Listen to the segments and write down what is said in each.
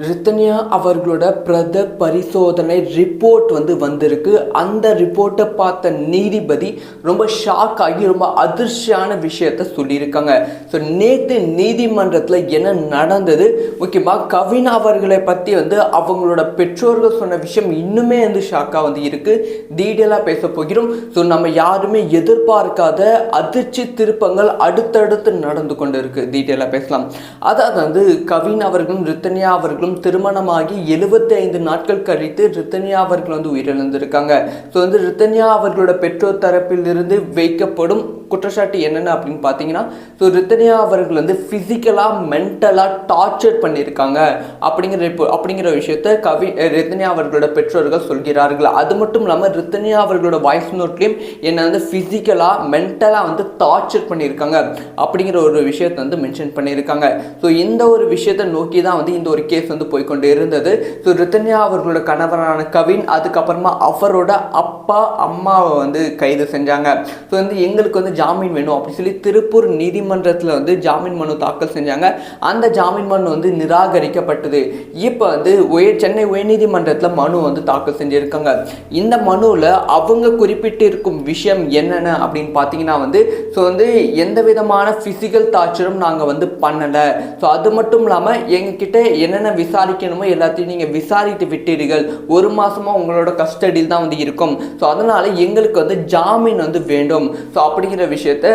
ரித்தன்யா அவர்களோட பிரத பரிசோதனை ரிப்போர்ட் வந்திருக்கு. அந்த ரிப்போர்ட்டை பார்த்த நீதிபதி ரொம்ப ஷாக் ஆகி ரொம்ப அதிர்ச்சியான விஷயத்த சொல்லியிருக்காங்க. ஸோ நேற்று நீதிமன்றத்தில் என்ன நடந்தது, முக்கியமாக கவின் அவர்களை பற்றி அவங்களோட பெற்றோர்கள் சொன்ன விஷயம் இன்னுமே ஷாக்காக இருக்குது. டீட்டெயிலாக பேச போகிறோம். ஸோ நம்ம யாருமே எதிர்பார்க்காத அதிர்ச்சி திருப்பங்கள் அடுத்தடுத்து நடந்து கொண்டு இருக்கு. டீட்டெயிலாக பேசலாம். அதாவது கவின் அவர்களும் ரித்தன்யா அவர்களும் திருமணமாகி 75 நாட்கள் கழித்து ரித்தன்யா அவர்கள் உயிரிழந்திருக்காங்க. ஸோ ரித்தன்யா அவர்களோட பெற்றோர் தரப்பில் இருந்து வைக்கப்படும் குற்றச்சாட்டு என்னென்ன அப்படின்னு பார்த்தீங்கன்னா, ஸோ ரித்தன்யா அவர்கள் ஃபிசிக்கலாக மென்டலாக டார்ச்சர் பண்ணியிருக்காங்க அப்படிங்கிற விஷயத்த ரித்தன்யா அவர்களோட பெற்றோர்கள் சொல்கிறார்கள். அது மட்டும் இல்லாமல் ரித்தன்யா அவர்களோட வாய்ஸ் நோட்லையும் என்ன ஃபிசிக்கலாக மென்டலாக டார்ச்சர் பண்ணியிருக்காங்க அப்படிங்கிற ஒரு விஷயத்தை மென்ஷன் பண்ணியிருக்காங்க. ஸோ இந்த ஒரு விஷயத்தை நோக்கி தான் இந்த ஒரு கேஸ் போய்கொண்டு இருந்தது. ஸோ ரித்தன்யா அவர்களோட கணவரான கவின் அதுக்கப்புறமா அவரோட அப்பா அம்மாவை கைது செஞ்சாங்க. ஸோ எங்களுக்கு ஜாமீன் வேணும் அப்படின்னு சொல்லி திருப்பூர் நீதிமன்றத்தில் ஜாமீன் மனு தாக்கல் செஞ்சாங்க. அந்த ஜாமீன் மனு நிராகரிக்கப்பட்டது. இப்போ சென்னை உயர்நீதிமன்றத்தில் மனு தாக்கல் செஞ்சிருக்காங்க. இந்த மனுவில் அவங்க குறிப்பிட்டிருக்கும் விஷயம் என்னென்ன அப்படின்னு பார்த்தீங்கன்னா ஸோ எந்த விதமான ஃபிசிக்கல் டார்ச்சரும் நாங்கள் பண்ணலை. ஸோ அது மட்டும் இல்லாமல் எங்ககிட்ட என்னென்ன விசாரிக்கணுமோ எல்லாத்தையும் நீங்கள் விசாரித்து விட்டீர்கள். 1 மாசமா உங்களோட கஸ்டடியில் தான் இருக்கும். ஸோ அதனால எங்களுக்கு ஜாமீன் வேண்டும். ஸோ அப்படிங்கிற விஷயத்த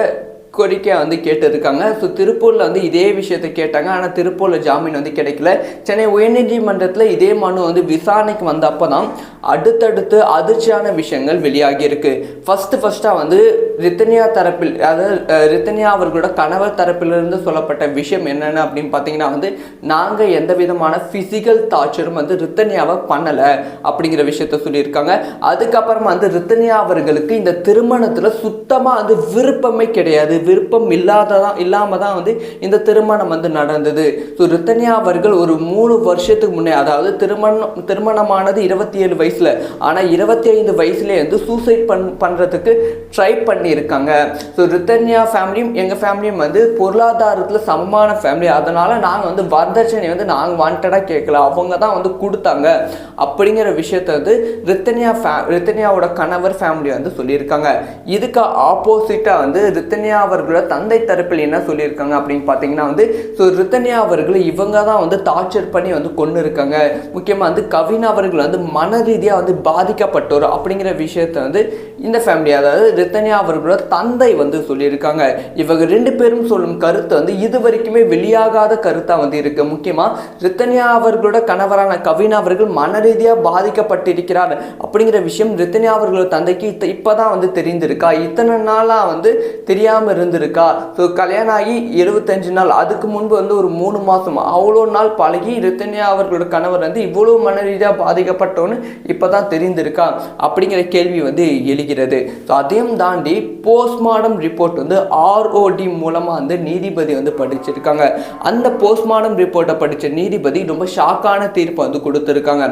கோரிக்கை கேட்டிருக்காங்க. ஸோ திருப்பூரில் இதே விஷயத்தை கேட்டாங்க. ஆனால் திருப்பூரில் ஜாமீன் கிடைக்கல. சென்னை உயர்நீதிமன்றத்தில் இதே மனு விசாரணைக்கு வந்தப்போ தான் அடுத்தடுத்து அதிர்ச்சியான விஷயங்கள் வெளியாகி இருக்கு. ஃபஸ்ட்டாக ரித்தன்யா தரப்பில், அதாவது ரித்தன்யா அவர்களோட கணவர் தரப்பிலிருந்து சொல்லப்பட்ட விஷயம் என்னென்ன அப்படின்னு பார்த்தீங்கன்னா நாங்கள் எந்த விதமான ஃபிசிக்கல் டார்ச்சரும் ரித்தன்யாவை பண்ணலை அப்படிங்கிற விஷயத்த சொல்லியிருக்காங்க. அதுக்கப்புறமா ரித்தன்யா அவர்களுக்கு இந்த திருமணத்தில் சுத்தமாக விருப்பமே கிடையாது. விருப்பம் இல்லாம தான் இந்த திருமணம் நடந்தது. ஸோ ரித்தன்யா அவர்கள் ஒரு 3 வருஷத்துக்கு முன்னே, அதாவது திருமணமானது 27 வயசுல, ஆனால் 25 வயசுலேயே சூசைட் பண்றதுக்கு ட்ரை பண்ணியிருக்காங்க. ஸோ ரித்தன்யா ஃபேமிலியும் எங்கள் ஃபேமிலியும் பொருளாதாரத்தில் சமமான ஃபேமிலி. அதனால நாங்கள் வரதட்சணை நாங்கள் வாண்டடாக கேட்கல, அவங்க தான் கொடுத்தாங்க அப்படிங்கிற விஷயத்த ரித்தன்யாவோட கணவர் ஃபேமிலி சொல்லியிருக்காங்க. இதுக்கு ஆப்போசிட்டாக ரித்தன்யா அவர்களோட தந்தை தரப்பில் என்ன சொல்லியிருக்காங்க அப்படின்னு பார்த்தீங்கன்னா ஸோ ரித்தன்யா அவர்கள் இவங்க தான் டார்ச்சர் பண்ணி கொண்டு இருக்காங்க. முக்கியமாக கவின் அவர்கள் மன ரீதியாக பாதிக்கப்பட்டோர் அப்படிங்கிற விஷயத்த இந்த ஃபேமிலி, அதாவது ரித்தன்யா அவர்களோட தந்தை சொல்லியிருக்காங்க. இவங்க 2 பேரும் சொல்லும் கருத்து இது வரைக்குமே வெளியாகாத கருத்தாக இருக்கு. முக்கியமாக ரித்தன்யா அவர்களோட கணவரான கவின் அவர்கள் மன ரீதியாக பாதிக்கப்பட்டிருக்கிறார் அப்படிங்கிற விஷயம் ரித்தன்யா அவர்களோட தந்தைக்கு இப்போதான் தெரிந்திருக்கா. இத்தனை நாளாக தெரியாமல் இருந்திருக்கா. ஸோ கல்யாணம் ஆகி 75 நாள், அதுக்கு முன்பு ஒரு 3 மாதம், அவ்வளோ நாள் பழகி ரித்தன்யா அவர்களோட கணவர் இவ்வளோ மன ரீதியாக பாதிக்கப்பட்டோன்னு இப்போதான் தெரிந்திருக்கா அப்படிங்கிற கேள்வி எழுகிறது. ஸோ அதையும் தாண்டி போஸ்ட்மார்டம் ரிப்போர்ட் ROD மூலமாக நீதிபதி படிச்சிருக்காங்க. அந்த போஸ்ட்மார்டம் ரிப்போர்ட்டை படித்த நீதிபதி ரொம்ப ஷாக்கான தீர்ப்பு கொடுத்துருக்காங்க.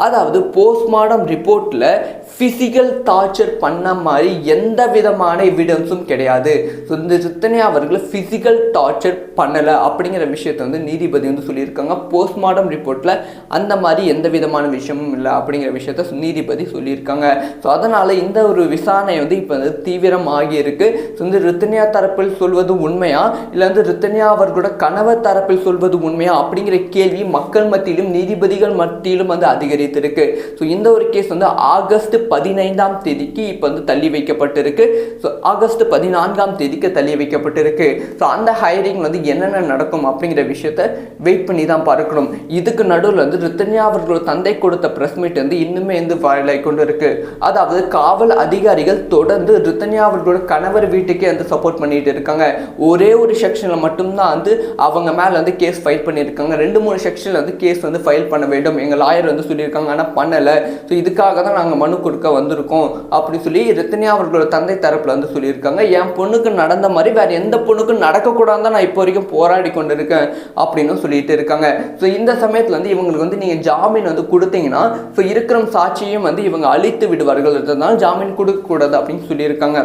அதாவது போஸ்ட்மார்டம் ரிப்போர்ட்டில் ஃபிசிக்கல் டார்ச்சர் பண்ண மாதிரி எந்த விதமான எவிடன்ஸும் கிடையாது. ஸோ இந்த ரித்தன்யா அவர்கள் ஃபிசிக்கல் டார்ச்சர் பண்ணலை அப்படிங்கிற விஷயத்தை நீதிபதி சொல்லியிருக்காங்க. போஸ்ட்மார்டம் ரிப்போர்ட்டில் அந்த மாதிரி எந்த விதமான விஷயமும் இல்லை அப்படிங்கிற விஷயத்த நீதிபதி சொல்லியிருக்காங்க. ஸோ அதனால் இந்த ஒரு விசாரணை இப்போ தீவிரமாகி இருக்கு. ஸோ ரித்தன்யா தரப்பில் சொல்வது உண்மையா, இல்லை ரித்தன்யா அவர்களோட கணவர் தரப்பில் சொல்வது உண்மையா அப்படிங்கிற கேள்வி மக்கள் மத்தியிலும் நீதிபதிகள் மத்தியிலும் அதிகரித்திருக்கு. ஸோ இந்த ஒரு கேஸ் ஆகஸ்ட் 15ஆம் தேதிக்கு இப்போ தள்ளி வைக்கப்பட்டிருக்கு. ஸோ ஆகஸ்ட் 14ஆம் தேதிக்கு தள்ளி வைக்கப்பட்டிருக்கு. ஸோ அந்த ஹையரிங் என்னென்ன நடக்கும் அப்படிங்கிற விஷயத்த வெயிட் பண்ணி தான் பார்க்கணும். இதுக்கு நடுவில் ரித்தன்யா அவர்களோட தந்தை கொடுத்த பிரஸ் மீட் இன்னுமே வைரலாகி கொண்டு இருக்கு. அதாவது காவல் அதிகாரிகள் தொடர்ந்து ரித்தன்யா அவர்களோட கணவர் வீட்டுக்கே சப்போர்ட் பண்ணிட்டு இருக்காங்க. ஒரே ஒரு செக்ஷனில் மட்டும்தான் அவங்க மேலே கேஸ் ஃபைல் பண்ணியிருக்காங்க. 2-3 செக்ஷனில் கேஸ் ஃபைல் பண்ண வேண்டும் எங்கள் லாயர் சொல்லியிருக்காங்க, ஆனால் பண்ணலை. ஸோ இதுக்காக தான் நாங்கள் மனு கொடுக்க வந்திருக்கோம் அப்படி சொல்லி ரித்தன்யா அவர்களோட தந்தை தரப்பில் சொல்லியிருக்காங்க. என் பொண்ணுக்கு நடந்த மாதிரி வேற எந்த பொண்ணுக்கும் நடக்கக்கூடாது தான் நான் இப்போ வரைக்கும் போராடி கொண்டு இருக்கேன் அப்படின்னு சொல்லிட்டு இருக்காங்க. ஸோ இந்த சமயத்தில் இவங்களுக்கு நீங்கள் ஜாமீன் கொடுத்தீங்கன்னா ஸோ இருக்கிற சாட்சியும் இவங்க அழித்து விடுவார்கள், அதனால ஜாமீன் கொடுக்கக்கூடாது அப்படின்னு சொல்லியிருக்காங்க.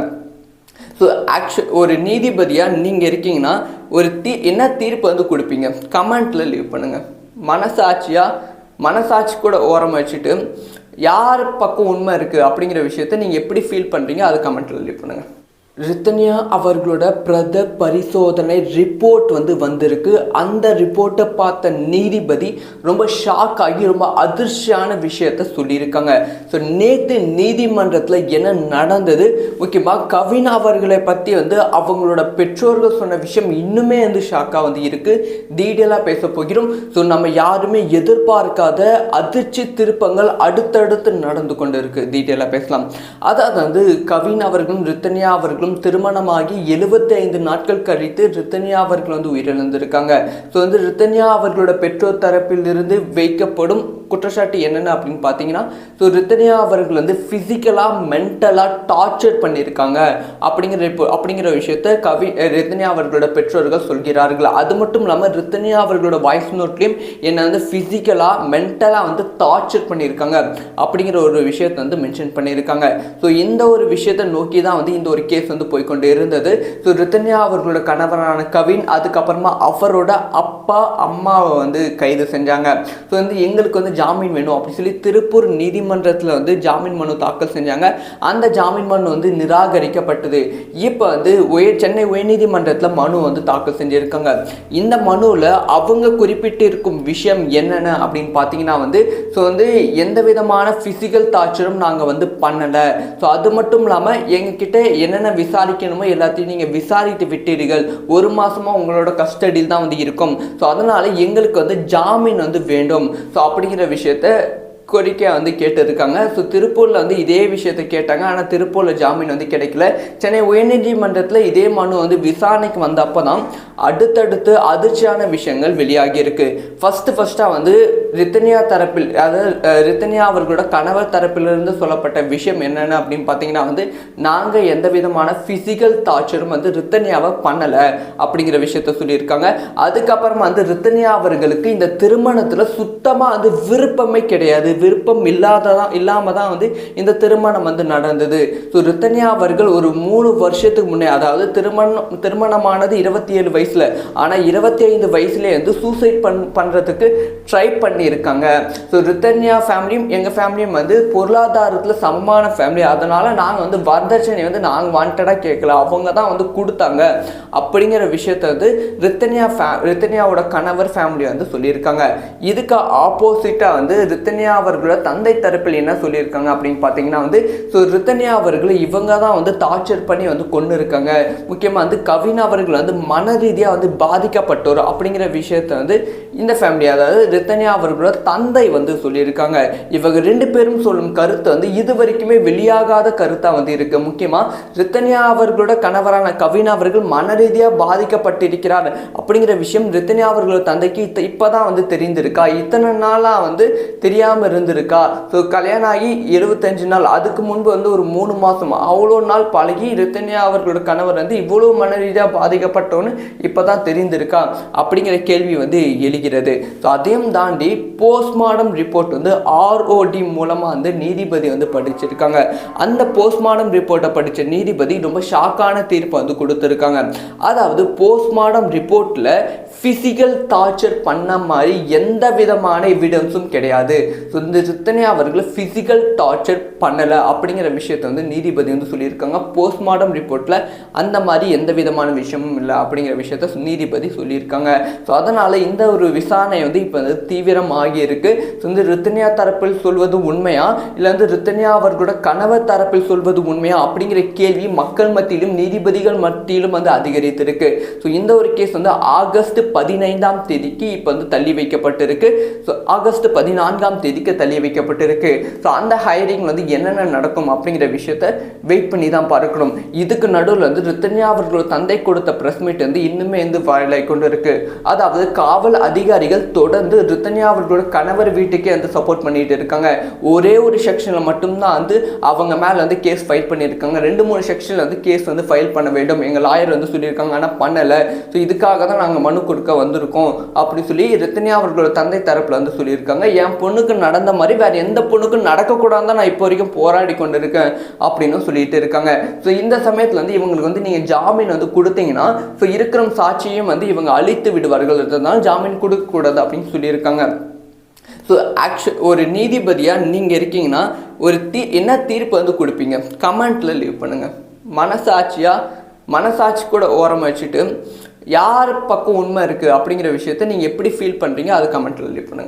ஸோ ஒரு நீதிபதியாக நீங்கள் இருக்கீங்கன்னா ஒரு என்ன தீர்ப்பு கொடுப்பீங்க? கமெண்ட்டில் லீவ் பண்ணுங்கள். மனசாட்சி கூட ஓரமாக வச்சுட்டு யார் பக்கம் உண்மை இருக்குது அப்படிங்கிற விஷயத்த நீங்கள் எப்படி ஃபீல் பண்ணுறீங்க அது கமெண்ட்டில் லீவ் பண்ணுங்கள். ரித்தன்யா அவர்களோட பிரத பரிசோதனை ரிப்போர்ட் வந்திருக்கு. அந்த ரிப்போர்ட்டை பார்த்த நீதிபதி ரொம்ப ஷாக் ஆகி ரொம்ப அதிர்ச்சியான விஷயத்த சொல்லியிருக்காங்க. ஸோ நேற்று நீதிமன்றத்தில் என்ன நடந்தது, முக்கியமாக கவின் அவர்களை பற்றி அவங்களோட பெற்றோர்கள் சொன்ன விஷயம் இன்னுமே ஷாக்காக இருக்குது. டீட்டெயிலாக பேச போகிறோம். ஸோ நம்ம யாருமே எதிர்பார்க்காத அதிர்ச்சி திருப்பங்கள் அடுத்தடுத்து நடந்து கொண்டு இருக்கு. டீட்டெயிலாக பேசலாம். அதாவது கவின் அவர்களும் ரித்தன்யா அவர்களும் திருமணமாகி 75 நாட்கள் கழித்து ரித்தன்யா அவர்கள் உயிரிழந்திருக்காங்க. ஸோ ரித்தன்யா அவர்களோட பெற்றோர் தரப்பில் இருந்து வைக்கப்படும் குற்றச்சாட்டு என்னென்ன அப்படின்னு பார்த்தீங்கன்னா, ஸோ ரித்தன்யா அவர்கள் ஃபிசிக்கலாக மென்டலாக டார்ச்சர் பண்ணியிருக்காங்க அப்படிங்கிற விஷயத்த ரித்தன்யா அவர்களோட பெற்றோர்கள் சொல்கிறார்கள். அது மட்டும் இல்லாமல் ரித்தன்யா அவர்களோட வாய்ஸ் நோட்லையும் என்னை ஃபிசிக்கலாக மென்டலாக டார்ச்சர் பண்ணியிருக்காங்க அப்படிங்கிற ஒரு விஷயத்தை மென்ஷன் பண்ணியிருக்காங்க. ஸோ இந்த ஒரு விஷயத்தை நோக்கி தான் இந்த ஒரு கேஸ் போய்கொண்டு இருந்தது. ஸோ ரித்தன்யா அவர்களோட கணவரான கவின் அதுக்கப்புறமா அவரோட அப்பா அம்மாவை கைது செஞ்சாங்க. ஸோ எங்களுக்கு ஜாமீன் வேணும் அப்படின்னு சொல்லி திருப்பூர் நீதிமன்றத்தில் ஜாமீன் மனு தாக்கல் செஞ்சாங்க. அந்த ஜாமீன் மனு நிராகரிக்கப்பட்டது. இப்போ சென்னை உயர்நீதிமன்றத்தில் மனு தாக்கல் செஞ்சிருக்காங்க. இந்த மனுவில் அவங்க குறிப்பிட்டிருக்கும் விஷயம் என்னென்ன அப்படின்னு பார்த்தீங்கன்னா ஸோ எந்த விதமான ஃபிசிக்கல் டார்ச்சரும் நாங்கள் பண்ணலை. ஸோ அது மட்டும் இல்லாமல் எங்ககிட்ட என்னென்ன விசாரிக்கணுமோ எல்லாத்தையும் நீங்கள் விசாரித்து விட்டீர்கள். 1 மாசமா உங்களோட கஸ்டடியில் தான் இருக்கும். ஸோ அதனால எங்களுக்கு ஜாமீன் வேண்டும். ஸோ அப்படிங்கிற விஷயத்த கோரிக்கை கேட்டிருக்காங்க. ஸோ திருப்பூரில் இதே விஷயத்தை கேட்டாங்க. ஆனால் திருப்பூரில் ஜாமீன் கிடைக்கல. சென்னை உயர்நீதிமன்றத்தில் இதே மனு விசாரணைக்கு வந்தப்போ தான் அடுத்தடுத்து அதிர்ச்சியான விஷயங்கள் வெளியாகி இருக்கு. ஃபஸ்ட்டாக ரித்தன்யா தரப்பில், அதாவது ரித்தன்யா அவர்களோட கணவர் தரப்பிலிருந்து சொல்லப்பட்ட விஷயம் என்னென்ன அப்படின்னு பார்த்தீங்கன்னா நாங்கள் எந்த விதமான ஃபிசிக்கல் டார்ச்சரும் ரித்தன்யாவை பண்ணலை அப்படிங்கிற விஷயத்த சொல்லியிருக்காங்க. அதுக்கப்புறமா ரித்தன்யா அவர்களுக்கு இந்த திருமணத்தில் சுத்தமாக விருப்பமே கிடையாது. விருப்பம் இல்லாம தான் இந்த திருமணம் நடந்தது. ஸோ ரித்தன்யா அவர்கள் ஒரு 3 வருஷத்துக்கு முன்னே, அதாவது திருமணமானது 27 வயசுல, ஆனால் 25 வயசுலேயே சூசைட் பண்ணுறதுக்கு ட்ரை பண்ணியிருக்காங்க. ஸோ ரித்தன்யா ஃபேமிலியும் எங்கள் ஃபேமிலியும் பொருளாதாரத்தில் சமமான ஃபேமிலி. அதனால் நாங்கள் வரதட்சணை நாங்கள் வாண்டடாக கேட்கல, அவங்க தான் கொடுத்தாங்க அப்படிங்கிற விஷயத்த ரித்தன்யாவோட கணவர் ஃபேமிலி சொல்லியிருக்காங்க. இதுக்கு ஆப்போசிட்டாக ரித்தன்யா அவர்களோட தந்தை தரப்பில் என்ன சொல்லியிருக்காங்க அப்படின்னு பார்த்தீங்கன்னா ஸோ ரித்தன்யா அவர்கள் இவங்க தான் டார்ச்சர் பண்ணி கொண்டு இருக்காங்க. முக்கியமாக கவின் அவர்கள் மன ரீதியாக பாதிக்கப்பட்டோர் அப்படிங்கிற விஷயத்த இந்த ஃபேமிலி, அதாவது ரித்தன்யா அவர்களோட தந்தை சொல்லியிருக்காங்க. இவங்க 2 பேரும் சொல்லும் கருத்து இது வரைக்குமே வெளியாகாத கருத்தாக இருக்கு. முக்கியமாக ரித்தன்யா அவர்களோட கணவரான கவின் அவர்கள் மன ரீதியாக பாதிக்கப்பட்டிருக்கிறார் அப்படிங்கிற விஷயம் ரித்தன்யா அவர்களோட தந்தைக்கு இப்போதான் தெரிந்திருக்கா. இத்தனை நாளாக தெரியாமல் இருந்திருக்கா. ஸோ கல்யாணம் ஆகி 75 நாள், அதுக்கு முன்பு ஒரு 3 மாதம், அவ்வளோ நாள் பழகி ரித்தன்யா அவர்களோட கணவர் இவ்வளோ மன ரீதியாக பாதிக்கப்பட்டோன்னு இப்போதான் தெரிந்திருக்கா அப்படிங்கிற கேள்வி எழுகிறது. ஸோ அதையும் தாண்டி போஸ்ட்மார்டம் ரிப்போர்ட் ROD மூலமாக நீதிபதி படிச்சிருக்காங்க. அந்த போஸ்ட்மார்டம் ரிப்போர்ட்டை படித்த நீதிபதி ரொம்ப ஷாக்கான தீர்ப்பு கொடுத்துருக்காங்க. அதாவது போஸ்ட்மார்டம் ரிப்போர்ட்டில் ஃபிசிக்கல் டார்ச்சர் பண்ண மாதிரி எந்த விதமான எவிடன்ஸும் கிடையாது. ஸோ இந்த ரித்தன்யா அவர்கள் ஃபிசிக்கல் டார்ச்சர் பண்ணலை அப்படிங்கிற விஷயத்தை நீதிபதி சொல்லியிருக்காங்க. போஸ்ட்மார்டம் ரிப்போர்ட்டில் அந்த மாதிரி எந்த விதமான விஷயமும் இல்லை அப்படிங்கிற விஷயத்த நீதிபதி சொல்லியிருக்காங்க. ஸோ அதனால் இந்த ஒரு விசாரணை இப்போ தீவிரமாகி இருக்கு. ஸோ ரித்தன்யா தரப்பில் சொல்வது உண்மையா இல்லை ரித்தன்யா அவர்களோட கணவர் தரப்பில் சொல்வது உண்மையா அப்படிங்கிற கேள்வி மக்கள் மத்தியிலும் நீதிபதிகள் மத்தியிலும் அதிகரித்திருக்கு. ஸோ இந்த ஒரு கேஸ் ஆகஸ்ட் 15ஆம் தேதிக்கு இப்போ தள்ளி வைக்கப்பட்டிருக்கு. ஸோ ஆகஸ்ட் 14ஆம் தேதிக்கு தள்ளி வைக்கப்பட்டிருக்கு. ஸோ அந்த ஹையரிங் என்னென்ன நடக்கும் அப்படிங்கிற விஷயத்த வெயிட் பண்ணி தான் பார்க்கணும். இதுக்கு நடுவில் ரித்தன்யா அவர்களோட தந்தை கொடுத்த பிரஸ் மீட் இன்னுமே வைரலாகி கொண்டு இருக்கு. அதாவது காவல் அதிகாரிகள் தொடர்ந்து ரித்தன்யா அவர்களோட கணவர் வீட்டுக்கே வந்து சப்போர்ட் பண்ணிட்டு இருக்காங்க. ஒரே ஒரு செக்ஷனில் மட்டும்தான் வந்து அவங்க மேலே வந்து கேஸ் ஃபைல் பண்ணியிருக்காங்க. 2-3 செக்ஷனில் வந்து கேஸ் வந்து ஃபைல் பண்ண வேண்டும் எங்கள் லாயர் வந்து சொல்லியிருக்காங்க. ஆனால் பண்ணலை. ஸோ இதுக்காக தான் நாங்கள் மனு கொடுக்க வந்திருக்கோம் அப்படி சொல்லி ரத்னியா அவர்களோட தந்தை தரப்பில் வந்து சொல்லியிருக்காங்க. என் பொண்ணுக்கு நடந்த மாதிரி வேறு எந்த பொண்ணுக்கும் நடக்கக்கூடாது தான் நான் இப்போ வரைக்கும் போராடி கொண்டு இருக்கேன் அப்படின்னு சொல்லிட்டு இருக்காங்க. ஸோ இந்த சமயத்தில் வந்து இவங்களுக்கு வந்து நீங்கள் ஜாமீன் வந்து கொடுத்தீங்கன்னா ஸோ இருக்கிற சாட்சியும் வந்து இவங்க அழித்து விடுவார்கள், அதனால ஜாமீன் கொடுக்கக்கூடாது அப்படின்னு சொல்லியிருக்காங்க. ஸோ ஒரு நீதிபதியாக நீங்கள் இருக்கீங்கன்னா ஒரு என்ன தீர்ப்பு வந்து கொடுப்பீங்க? கமெண்ட்டில் லீவ் பண்ணுங்கள். மனசாட்சி கூட ஓரமாக வச்சுட்டு யார் பக்கம் உண்மை இருக்குது அப்படிங்கிற விஷயத்த நீங்கள் எப்படி ஃபீல் பண்ணுறீங்க அது கமெண்ட்டில் லீவ் பண்ணுங்கள்.